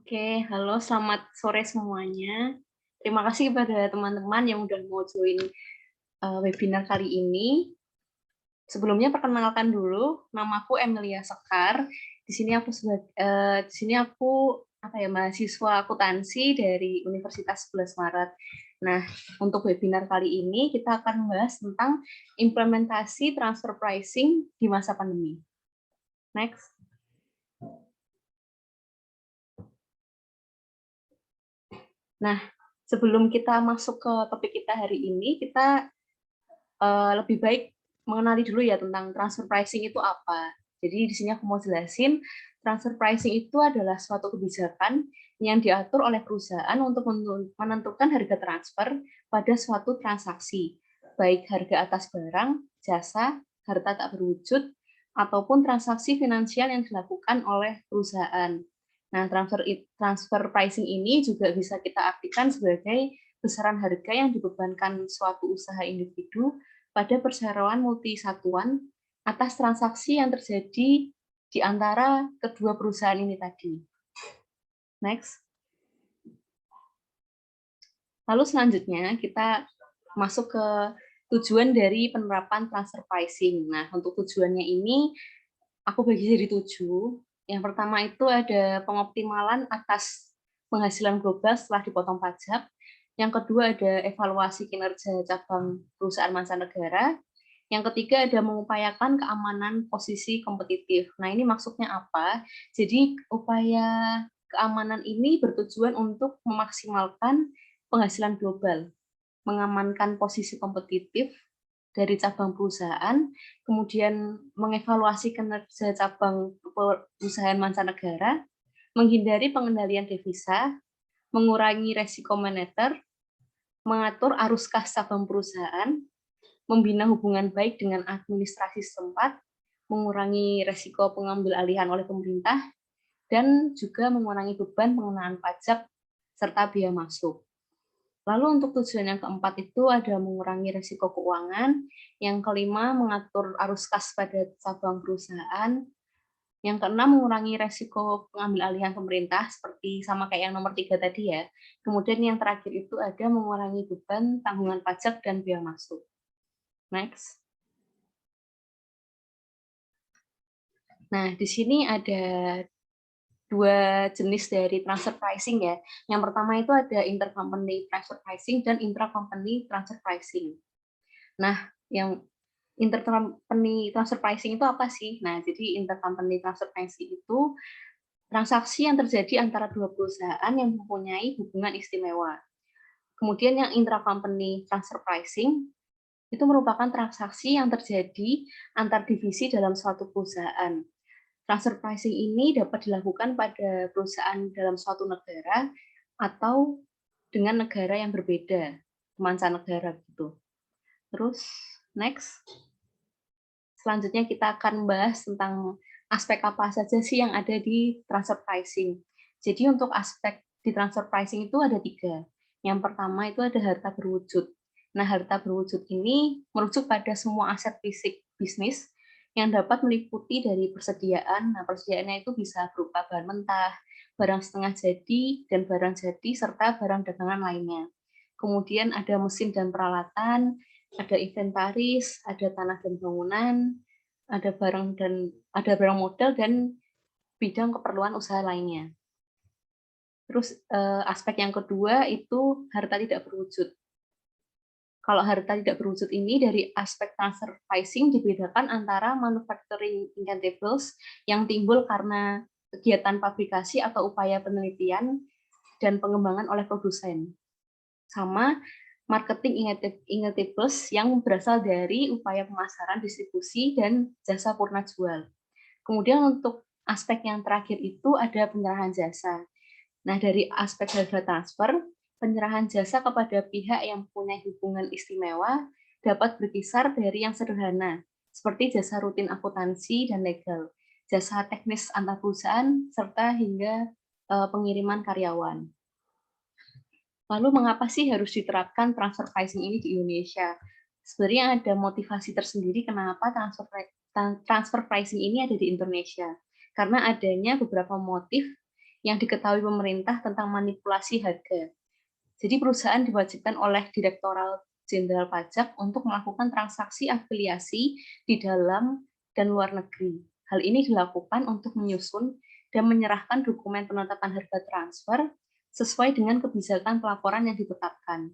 Oke, halo selamat sore semuanya. Terima kasih kepada teman-teman yang udah mau join webinar kali ini. Sebelumnya perkenalkan dulu, namaku Emilia Sekar. Di sini aku mahasiswa akuntansi dari Universitas 11 Maret. Nah, untuk webinar kali ini kita akan membahas tentang implementasi transfer pricing di masa pandemi. Next. Nah, sebelum kita masuk ke topik kita hari ini, kita lebih baik mengenali dulu ya tentang transfer pricing itu apa. Jadi di sini aku mau jelasin, transfer pricing itu adalah suatu kebijakan yang diatur oleh perusahaan untuk menentukan harga transfer pada suatu transaksi, baik harga atas barang, jasa, harta tak berwujud, ataupun transaksi finansial yang dilakukan oleh perusahaan. Nah, transfer pricing ini juga bisa kita artikan sebagai besaran harga yang dibebankan suatu usaha individu pada perseroan multisatuan atas transaksi yang terjadi di antara kedua perusahaan ini tadi. Next. Lalu selanjutnya kita masuk ke tujuan dari penerapan transfer pricing. Nah, untuk tujuannya ini aku bagi jadi 7. Yang pertama itu ada pengoptimalan atas penghasilan global setelah dipotong pajak. Yang kedua ada evaluasi kinerja cabang perusahaan mancanegara. Yang ketiga ada mengupayakan keamanan posisi kompetitif. Nah, ini maksudnya apa? Jadi upaya keamanan ini bertujuan untuk memaksimalkan penghasilan global, mengamankan posisi kompetitif dari cabang perusahaan, kemudian mengevaluasi kinerja cabang perusahaan mancanegara, menghindari pengendalian devisa, mengurangi resiko moneter, mengatur arus kas cabang perusahaan, membina hubungan baik dengan administrasi setempat, mengurangi resiko pengambil alihan oleh pemerintah, dan juga mengurangi beban pengenaan pajak serta biaya masuk. Lalu untuk tujuan yang keempat itu ada mengurangi resiko keuangan, yang kelima mengatur arus kas pada cabang perusahaan, yang keenam mengurangi resiko pengambil alihan pemerintah seperti sama kayak yang nomor 3 tadi ya. Kemudian yang terakhir itu ada mengurangi beban tanggungan pajak dan biaya masuk. Next. Nah, di sini ada dua jenis dari transfer pricing ya. Yang pertama itu ada intercompany transfer pricing dan intracompany transfer pricing. Nah, yang intercompany transfer pricing itu apa sih? Nah, jadi intercompany transfer pricing itu transaksi yang terjadi antara dua perusahaan yang mempunyai hubungan istimewa. Kemudian yang intracompany transfer pricing itu merupakan transaksi yang terjadi antar divisi dalam suatu perusahaan. Transfer pricing ini dapat dilakukan pada perusahaan dalam suatu negara atau dengan negara yang berbeda, mancanegara gitu. Terus, next. Selanjutnya kita akan membahas tentang aspek apa saja sih yang ada di transfer pricing. Jadi untuk aspek di transfer pricing itu ada 3. Yang pertama itu ada harta berwujud. Nah, harta berwujud ini merujuk pada semua aset fisik bisnis yang dapat meliputi dari persediaan. Nah, persediaannya itu bisa berupa bahan mentah, barang setengah jadi, dan barang jadi, serta barang dagangan lainnya. Kemudian ada mesin dan peralatan, ada inventaris, ada tanah dan bangunan, ada barang modal dan bidang keperluan usaha lainnya. Terus aspek yang kedua itu harta tidak berwujud. Kalau harta tidak berwujud ini dari aspek transfer pricing dibedakan antara manufacturing intangibles yang timbul karena kegiatan fabrikasi atau upaya penelitian dan pengembangan oleh produsen, sama marketing intangibles yang berasal dari upaya pemasaran, distribusi, dan jasa purna jual. Kemudian untuk aspek yang terakhir itu ada penyerahan jasa. Nah, dari aspek harga transfer, penyerahan jasa kepada pihak yang punya hubungan istimewa dapat berkisar dari yang sederhana, seperti jasa rutin akuntansi dan legal, jasa teknis antar perusahaan, serta hingga pengiriman karyawan. Lalu mengapa sih harus diterapkan transfer pricing ini di Indonesia? Sebenarnya ada motivasi tersendiri kenapa transfer pricing ini ada di Indonesia. Karena adanya beberapa motif yang diketahui pemerintah tentang manipulasi harga. Jadi perusahaan diwajibkan oleh Direktorat Jenderal Pajak untuk melakukan transaksi afiliasi di dalam dan luar negeri. Hal ini dilakukan untuk menyusun dan menyerahkan dokumen penetapan harga transfer sesuai dengan kebijakan pelaporan yang ditetapkan.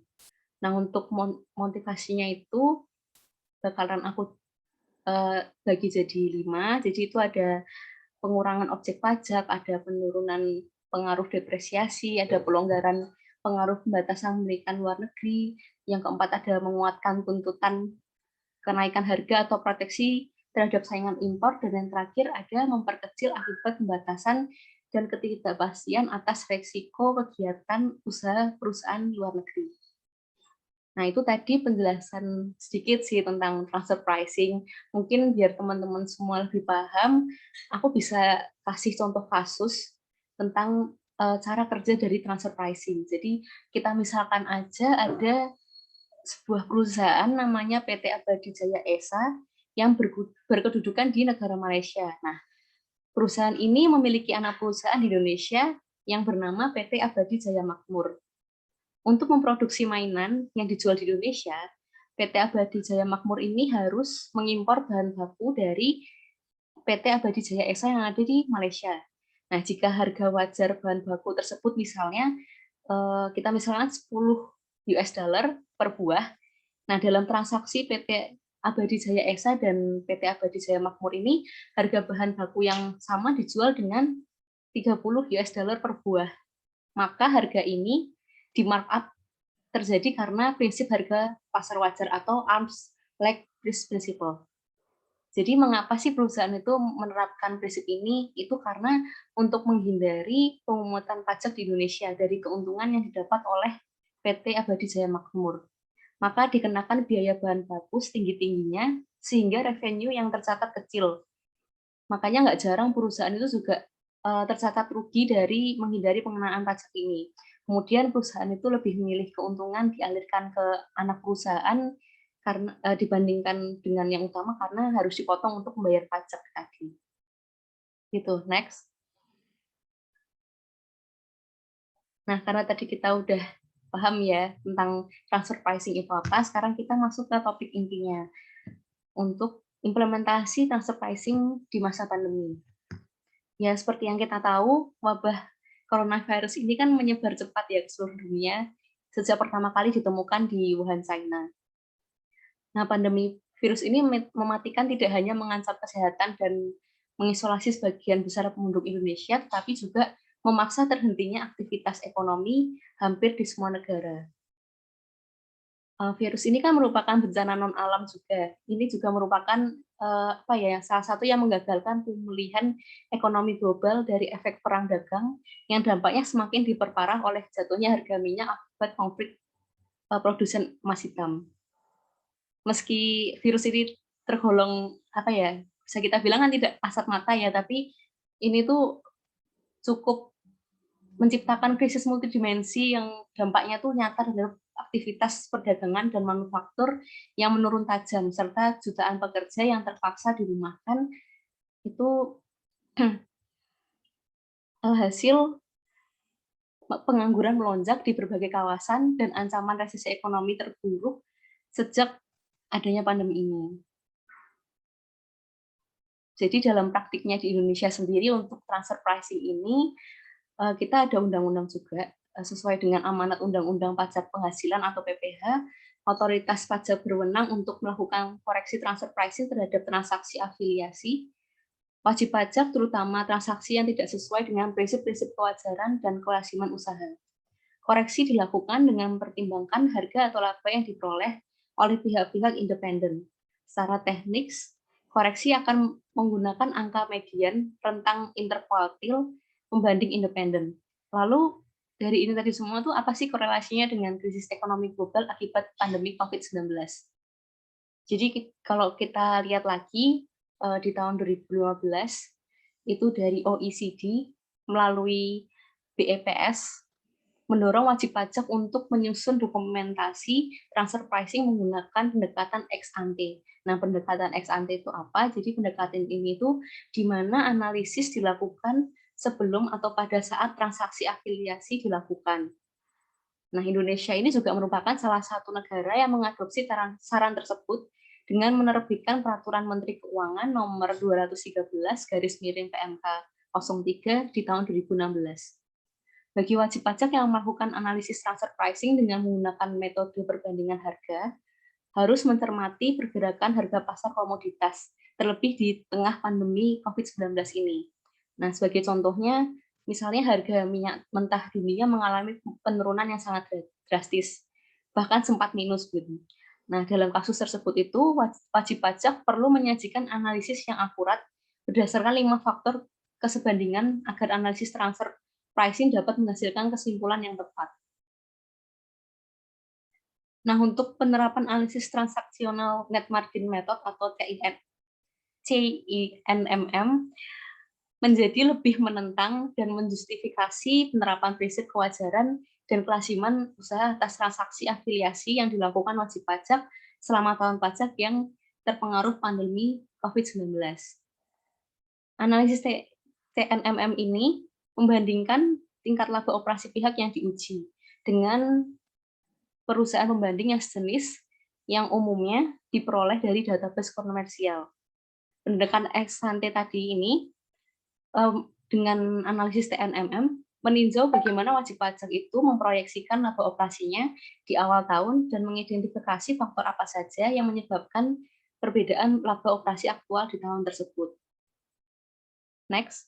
Nah, untuk motivasinya itu bakalan aku bagi jadi 5. Jadi itu ada pengurangan objek pajak, ada penurunan pengaruh depresiasi, ada pelonggaran pengaruh pembatasan memberikan luar negeri. Yang keempat ada menguatkan tuntutan kenaikan harga atau proteksi terhadap saingan impor, dan yang terakhir ada memperkecil akibat pembatasan dan ketidakpastian atas resiko kegiatan usaha perusahaan luar negeri. Nah, itu tadi penjelasan sedikit sih tentang transfer pricing. Mungkin biar teman-teman semua lebih paham, aku bisa kasih contoh kasus tentang cara kerja dari transfer pricing. Jadi, kita misalkan aja ada sebuah perusahaan namanya PT Abadi Jaya Esa yang berkedudukan di negara Malaysia. Nah, perusahaan ini memiliki anak perusahaan di Indonesia yang bernama PT Abadi Jaya Makmur. Untuk memproduksi mainan yang dijual di Indonesia, PT Abadi Jaya Makmur ini harus mengimpor bahan baku dari PT Abadi Jaya Esa yang ada di Malaysia. Nah, jika harga wajar bahan baku tersebut misalnya kita misalnya 10 US dollar per buah. Nah, dalam transaksi PT Abadi Jaya Esa dan PT Abadi Jaya Makmur ini, harga bahan baku yang sama dijual dengan 30 US dollar per buah. Maka harga ini di markup terjadi karena prinsip harga pasar wajar atau arm's length principle. Jadi mengapa sih perusahaan itu menerapkan prinsip ini? Itu karena untuk menghindari pemungutan pajak di Indonesia dari keuntungan yang didapat oleh PT Abadi Jaya Makmur. Maka dikenakan biaya bahan baku setinggi-tingginya sehingga revenue yang tercatat kecil. Makanya nggak jarang perusahaan itu juga tercatat rugi dari menghindari pengenaan pajak ini. Kemudian perusahaan itu lebih memilih keuntungan dialirkan ke anak perusahaan karena dibandingkan dengan yang utama karena harus dipotong untuk membayar pajak tadi. Gitu, next. Nah, karena tadi kita udah paham ya tentang transfer pricing itu apa, sekarang kita masuk ke topik intinya untuk implementasi transfer pricing di masa pandemi. Ya, seperti yang kita tahu, wabah coronavirus ini kan menyebar cepat ya ke seluruh dunia sejak pertama kali ditemukan di Wuhan, China. Nah, pandemi virus ini mematikan tidak hanya mengancam kesehatan dan mengisolasi sebagian besar penduduk Indonesia, tetapi juga memaksa terhentinya aktivitas ekonomi hampir di semua negara. Virus ini kan merupakan bencana non alam juga. Ini juga merupakan salah satu yang menggagalkan pemulihan ekonomi global dari efek perang dagang yang dampaknya semakin diperparah oleh jatuhnya harga minyak akibat konflik produsen emas hitam. Meski virus ini tergolong bisa kita bilang kan tidak kasat mata ya, tapi ini tuh cukup menciptakan krisis multidimensi yang dampaknya tuh nyata terhadap aktivitas perdagangan dan manufaktur yang menurun tajam, serta jutaan pekerja yang terpaksa dirumahkan. Itu hasil pengangguran melonjak di berbagai kawasan dan ancaman resesi ekonomi terburuk sejak adanya pandemi ini. Jadi dalam praktiknya di Indonesia sendiri untuk transfer pricing ini, kita ada undang-undang juga, sesuai dengan amanat Undang-Undang Pajak Penghasilan atau PPH, otoritas pajak berwenang untuk melakukan koreksi transfer pricing terhadap transaksi afiliasi, wajib pajak terutama transaksi yang tidak sesuai dengan prinsip-prinsip kewajaran dan kelaziman usaha. Koreksi dilakukan dengan mempertimbangkan harga atau laba yang diperoleh oleh pihak-pihak independen. Secara teknis, koreksi akan menggunakan angka median rentang interkuartil pembanding independen. Lalu dari ini tadi semua tuh apa sih korelasinya dengan krisis ekonomi global akibat pandemi COVID-19? Jadi kalau kita lihat lagi di tahun 2015 itu dari OECD melalui BEPS mendorong wajib pajak untuk menyusun dokumentasi transfer pricing menggunakan pendekatan ex ante. Nah, pendekatan ex ante itu apa? Jadi pendekatan ini itu di mana analisis dilakukan sebelum atau pada saat transaksi afiliasi dilakukan. Nah, Indonesia ini juga merupakan salah satu negara yang mengadopsi saran tersebut dengan menerbitkan Peraturan Menteri Keuangan nomor 213/PMK 03 di tahun 2016. Bagi wajib pajak yang melakukan analisis transfer pricing dengan menggunakan metode perbandingan harga, harus mencermati pergerakan harga pasar komoditas, terlebih di tengah pandemi COVID-19 ini. Nah, sebagai contohnya, misalnya harga minyak mentah dunia mengalami penurunan yang sangat drastis, bahkan sempat minus. Nah, dalam kasus tersebut itu, wajib pajak perlu menyajikan analisis yang akurat berdasarkan 5 faktor kesebandingan agar analisis transfer pricing dapat menghasilkan kesimpulan yang tepat. Nah, untuk penerapan analisis transaksional net margin method atau CINMM menjadi lebih menentang dan menjustifikasi penerapan prinsip kewajaran dan kelasiman usaha atas transaksi afiliasi yang dilakukan wajib pajak selama tahun pajak yang terpengaruh pandemi COVID-19. Analisis CNMM ini membandingkan tingkat laba operasi pihak yang diuji dengan perusahaan pembanding yang sejenis yang umumnya diperoleh dari database komersial. Pendekatan ex ante tadi ini dengan analisis TNMM meninjau bagaimana wajib pajak itu memproyeksikan laba operasinya di awal tahun dan mengidentifikasi faktor apa saja yang menyebabkan perbedaan laba operasi aktual di tahun tersebut. Next.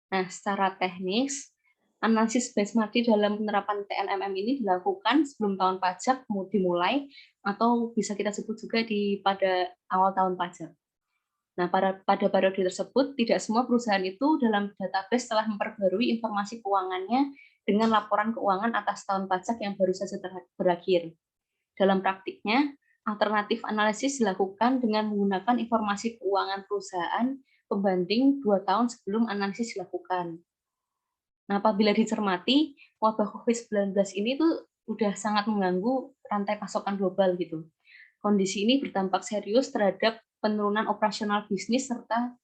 Nah, secara teknis, analisis benchmark dalam penerapan TNMM ini dilakukan sebelum tahun pajak dimulai, atau bisa kita sebut juga pada awal tahun pajak. Nah, pada periode tersebut, tidak semua perusahaan itu dalam database telah memperbarui informasi keuangannya dengan laporan keuangan atas tahun pajak yang baru saja berakhir. Dalam praktiknya, alternatif analisis dilakukan dengan menggunakan informasi keuangan perusahaan pembanding 2 tahun sebelum analisis dilakukan. Nah, apabila dicermati, wabah COVID-19 ini tuh udah sangat mengganggu rantai pasokan global gitu. Kondisi ini berdampak serius terhadap penurunan operasional bisnis serta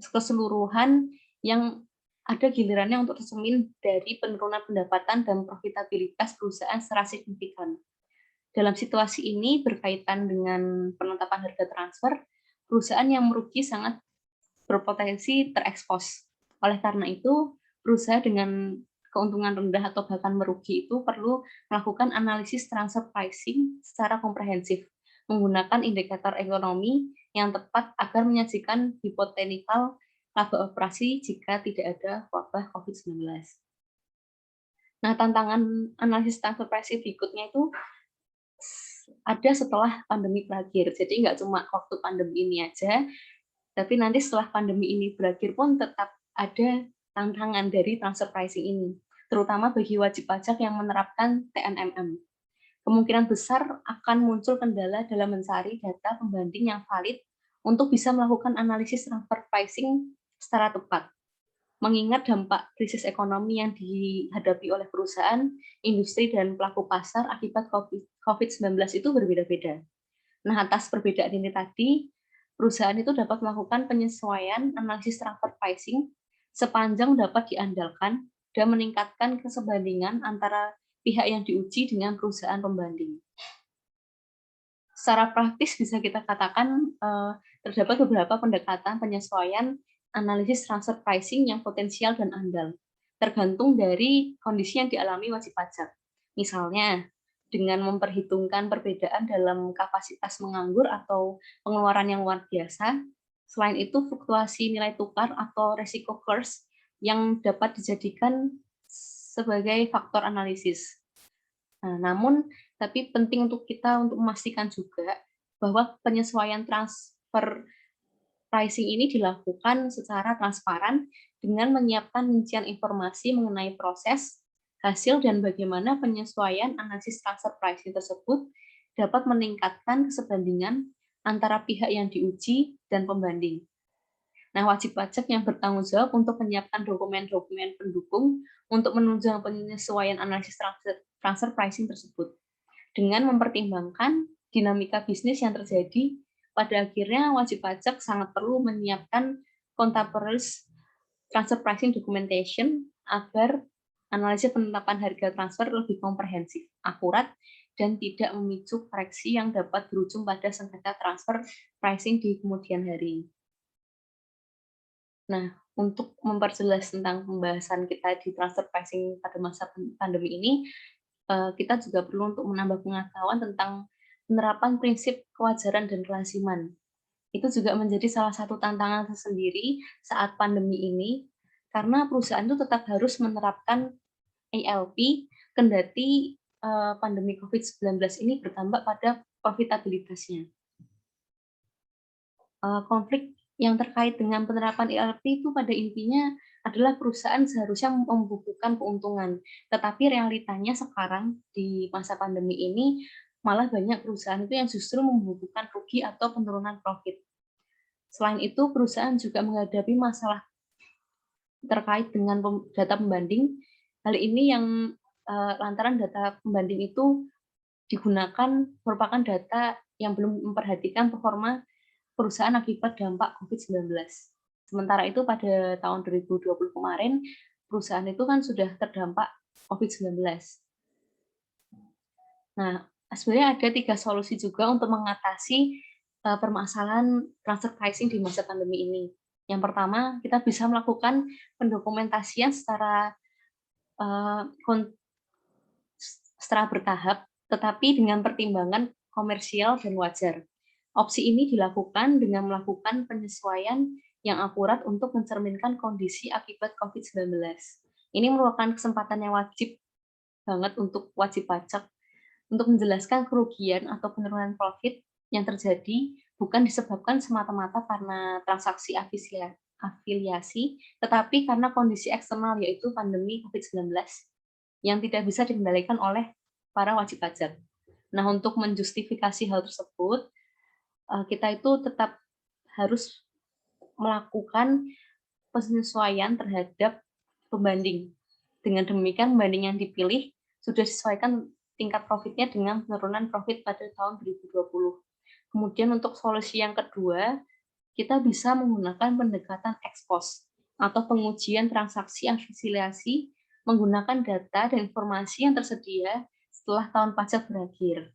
keseluruhan yang ada gilirannya untuk tercermin dari penurunan pendapatan dan profitabilitas perusahaan secara signifikan. Dalam situasi ini berkaitan dengan penetapan harga transfer, perusahaan yang merugi sangat berpotensi terekspos. Oleh karena itu, perusahaan dengan keuntungan rendah atau bahkan merugi itu perlu melakukan analisis transfer pricing secara komprehensif, menggunakan indikator ekonomi yang tepat agar menyajikan hipotetikal laba operasi jika tidak ada wabah COVID-19. Nah, tantangan analisis transfer pricing berikutnya itu ada setelah pandemi berakhir. Jadi nggak cuma waktu pandemi ini aja, tapi nanti setelah pandemi ini berakhir pun tetap ada tantangan dari transfer pricing ini, terutama bagi wajib pajak yang menerapkan TNMM. Kemungkinan besar akan muncul kendala dalam mencari data pembanding yang valid untuk bisa melakukan analisis transfer pricing secara tepat. Mengingat dampak krisis ekonomi yang dihadapi oleh perusahaan, industri, dan pelaku pasar akibat COVID-19 itu berbeda-beda. Nah, atas perbedaan ini tadi, perusahaan itu dapat melakukan penyesuaian analisis transfer pricing sepanjang dapat diandalkan dan meningkatkan kesebandingan antara pihak yang diuji dengan perusahaan pembanding. Secara praktis bisa kita katakan terdapat beberapa pendekatan penyesuaian analisis transfer pricing yang potensial dan andal, tergantung dari kondisi yang dialami wajib pajak. Misalnya, dengan memperhitungkan perbedaan dalam kapasitas menganggur atau pengeluaran yang luar biasa. Selain itu, fluktuasi nilai tukar atau resiko kurs yang dapat dijadikan sebagai faktor analisis. Nah, namun, tapi penting untuk kita untuk memastikan juga bahwa penyesuaian transfer pricing ini dilakukan secara transparan dengan menyiapkan rincian informasi mengenai proses, hasil, dan bagaimana penyesuaian analisis transfer pricing tersebut dapat meningkatkan kesebandingan antara pihak yang diuji dan pembanding. Nah, wajib pajak yang bertanggung jawab untuk menyiapkan dokumen-dokumen pendukung untuk menunjang penyesuaian analisis transfer pricing tersebut dengan mempertimbangkan dinamika bisnis yang terjadi pada akhirnya wajib pajak sangat perlu menyiapkan contemporary transfer pricing documentation agar analisis penetapan harga transfer lebih komprehensif, akurat, dan tidak memicu koreksi yang dapat berujung pada sengketa transfer pricing di kemudian hari. Nah, untuk memperjelas tentang pembahasan kita di transfer pricing pada masa pandemi ini, kita juga perlu untuk menambah pengetahuan tentang penerapan prinsip kewajaran dan kelaziman. Itu juga menjadi salah satu tantangan tersendiri saat pandemi ini, karena perusahaan itu tetap harus menerapkan ALP, kendati pandemi COVID-19 ini bertambah pada profitabilitasnya. Konflik yang terkait dengan penerapan ALP itu pada intinya adalah perusahaan seharusnya membukukan keuntungan, tetapi realitanya sekarang di masa pandemi ini malah banyak perusahaan itu yang justru membukukan rugi atau penurunan profit. Selain itu, perusahaan juga menghadapi masalah terkait dengan data pembanding. Hal ini yang lantaran data pembanding itu digunakan merupakan data yang belum memperhatikan performa perusahaan akibat dampak COVID-19. Sementara itu pada tahun 2020 kemarin, perusahaan itu kan sudah terdampak COVID-19. Nah, sebenarnya ada 3 solusi juga untuk mengatasi permasalahan transfer pricing di masa pandemi ini. Yang pertama, kita bisa melakukan pendokumentasian secara bertahap, tetapi dengan pertimbangan komersial dan wajar. Opsi ini dilakukan dengan melakukan penyesuaian yang akurat untuk mencerminkan kondisi akibat COVID-19. Ini merupakan kesempatan yang wajib banget untuk wajib pajak untuk menjelaskan kerugian atau penurunan profit yang terjadi bukan disebabkan semata-mata karena transaksi afiliasi, tetapi karena kondisi eksternal yaitu pandemi COVID-19 yang tidak bisa dikendalikan oleh para wajib pajak. Nah, untuk menjustifikasi hal tersebut, kita itu tetap harus melakukan penyesuaian terhadap pembanding. Dengan demikian, pembanding yang dipilih sudah disesuaikan tingkat profitnya dengan penurunan profit pada tahun 2020. Kemudian untuk solusi yang kedua, kita bisa menggunakan pendekatan ex post atau pengujian transaksi afiliasi menggunakan data dan informasi yang tersedia setelah tahun pajak berakhir.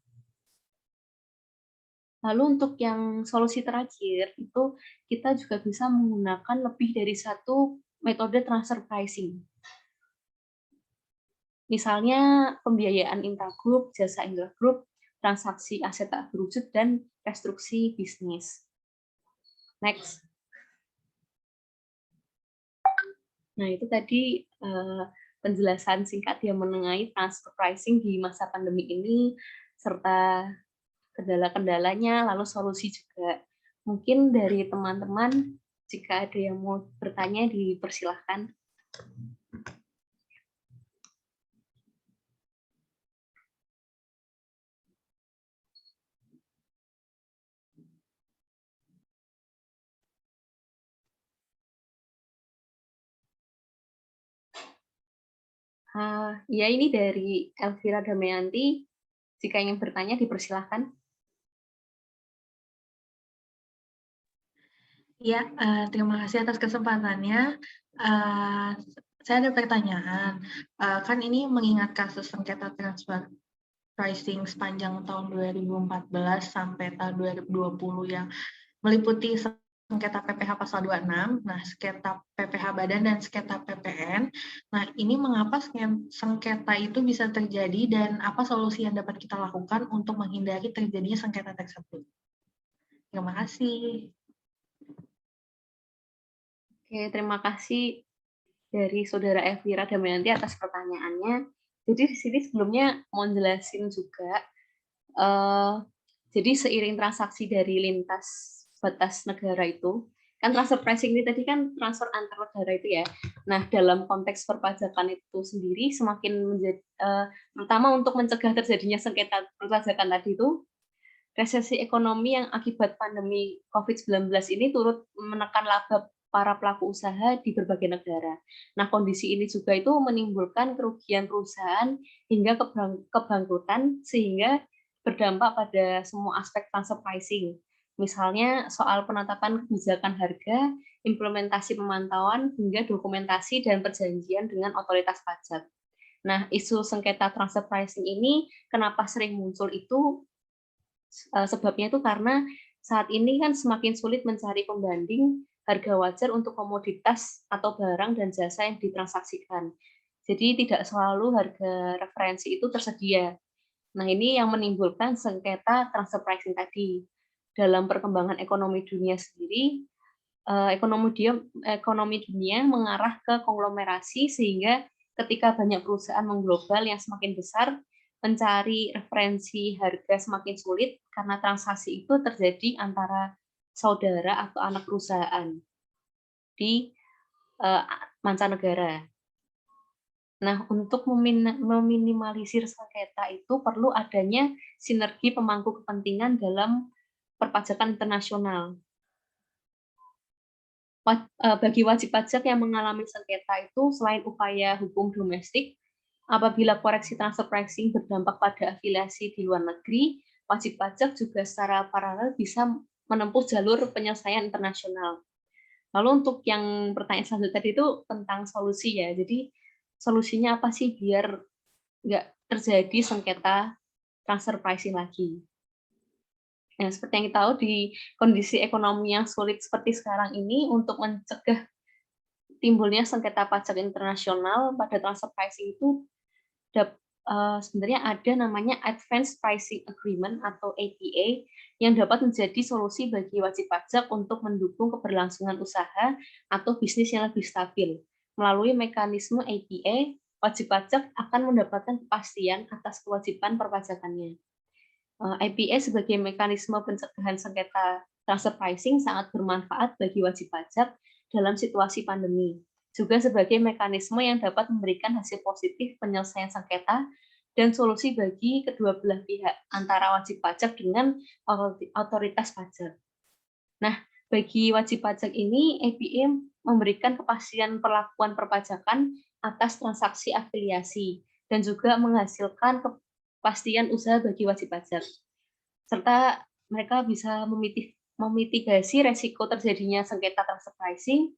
Lalu untuk yang solusi terakhir, itu kita juga bisa menggunakan lebih dari satu metode transfer pricing. Misalnya pembiayaan intragroup, jasa intragroup, transaksi aset tak berwujud, dan restruksi bisnis. Next. Nah, itu tadi penjelasan singkat yang mengenai transfer pricing di masa pandemi ini, serta kendala-kendalanya, lalu solusi juga. Mungkin dari teman-teman, jika ada yang mau bertanya, dipersilahkan. Ya, ini dari Elvira Damayanti. Jika ingin bertanya, dipersilahkan. Ya, terima kasih atas kesempatannya. Saya ada pertanyaan. Kan ini mengingat kasus sengketa transfer pricing sepanjang tahun 2014 sampai tahun 2020 yang meliputi sengketa PPh pasal 26, nah sengketa PPh badan dan sengketa PPN. Nah, ini mengapa sengketa itu bisa terjadi dan apa solusi yang dapat kita lakukan untuk menghindari terjadinya sengketa tersebut? Terima kasih. Oke, terima kasih dari Saudara Elvira Damayanti atas pertanyaannya. Jadi di sini sebelumnya mau jelasin juga, jadi seiring transaksi dari lintas batas negara itu, kan transfer pricing ini tadi kan transfer antar negara itu ya. Nah, dalam konteks perpajakan itu sendiri semakin menjadi, terutama untuk mencegah terjadinya sengketa perpajakan tadi itu, resesi ekonomi yang akibat pandemi COVID-19 ini turut menekan laba para pelaku usaha di berbagai negara. Nah, kondisi ini juga itu menimbulkan kerugian perusahaan hingga kebangkrutan, sehingga berdampak pada semua aspek transfer pricing. Misalnya soal penetapan kebijakan harga, implementasi pemantauan, hingga dokumentasi dan perjanjian dengan otoritas pajak. Nah, isu sengketa transfer pricing ini kenapa sering muncul itu sebabnya itu karena saat ini kan semakin sulit mencari pembanding harga wajar untuk komoditas atau barang dan jasa yang ditransaksikan. Jadi tidak selalu harga referensi itu tersedia. Nah, ini yang menimbulkan sengketa transfer pricing tadi. Dalam perkembangan ekonomi dunia sendiri, ekonomi dunia mengarah ke konglomerasi sehingga ketika banyak perusahaan mengglobal yang semakin besar, mencari referensi harga semakin sulit karena transaksi itu terjadi antara saudara atau anak perusahaan di mancanegara. Nah, untuk meminimalisir sengketa itu perlu adanya sinergi pemangku kepentingan dalam perpajakan internasional. Bagi wajib pajak yang mengalami sengketa itu, selain upaya hukum domestik, apabila koreksi transfer pricing berdampak pada afiliasi di luar negeri, wajib pajak juga secara paralel bisa menempuh jalur penyelesaian internasional. Lalu untuk yang pertanyaan selanjutnya tadi itu tentang solusi ya. Jadi solusinya apa sih biar nggak terjadi sengketa transfer pricing lagi? Nah, seperti yang kita tahu di kondisi ekonomi yang sulit seperti sekarang ini, untuk mencegah timbulnya sengketa pajak internasional pada transfer pricing itu sebenarnya ada namanya Advanced Pricing Agreement atau APA yang dapat menjadi solusi bagi wajib pajak untuk mendukung keberlangsungan usaha atau bisnis yang lebih stabil. Melalui mekanisme APA, wajib pajak akan mendapatkan kepastian atas kewajiban perpajakannya. APA sebagai mekanisme pencegahan sengketa transfer pricing sangat bermanfaat bagi wajib pajak dalam situasi pandemi. Juga sebagai mekanisme yang dapat memberikan hasil positif penyelesaian sengketa dan solusi bagi kedua belah pihak antara wajib pajak dengan otoritas pajak. Nah, bagi wajib pajak ini, APA memberikan kepastian perlakuan perpajakan atas transaksi afiliasi dan juga menghasilkan kepastian usaha bagi wajib pajak. Serta mereka bisa memitigasi resiko terjadinya sengketa transfer pricing,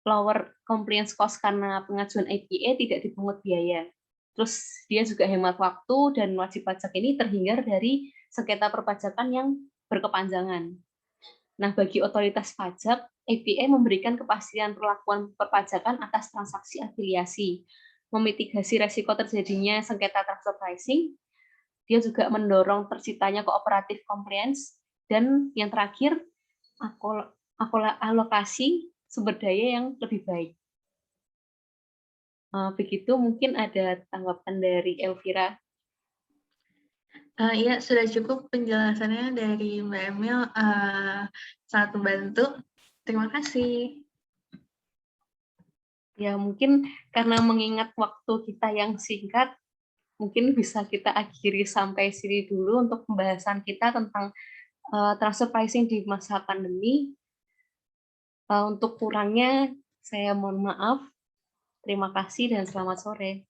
lower compliance cost karena pengajuan APA tidak dipungut biaya. Terus dia juga hemat waktu dan wajib pajak ini terhindar dari sengketa perpajakan yang berkepanjangan. Nah, bagi otoritas pajak, APA memberikan kepastian perlakuan perpajakan atas transaksi afiliasi, memitigasi resiko terjadinya sengketa transfer pricing, dia juga mendorong terciptanya kooperatif compliance, dan yang terakhir, alokasi sumber daya yang lebih baik. Begitu mungkin ada tanggapan dari Elvira. Iya, sudah cukup penjelasannya dari Mbak Emil, sangat membantu. Terima kasih. Ya, mungkin karena mengingat waktu kita yang singkat, mungkin bisa kita akhiri sampai sini dulu untuk pembahasan kita tentang transfer pricing di masa pandemi. Untuk kurangnya, saya mohon maaf. Terima kasih dan selamat sore.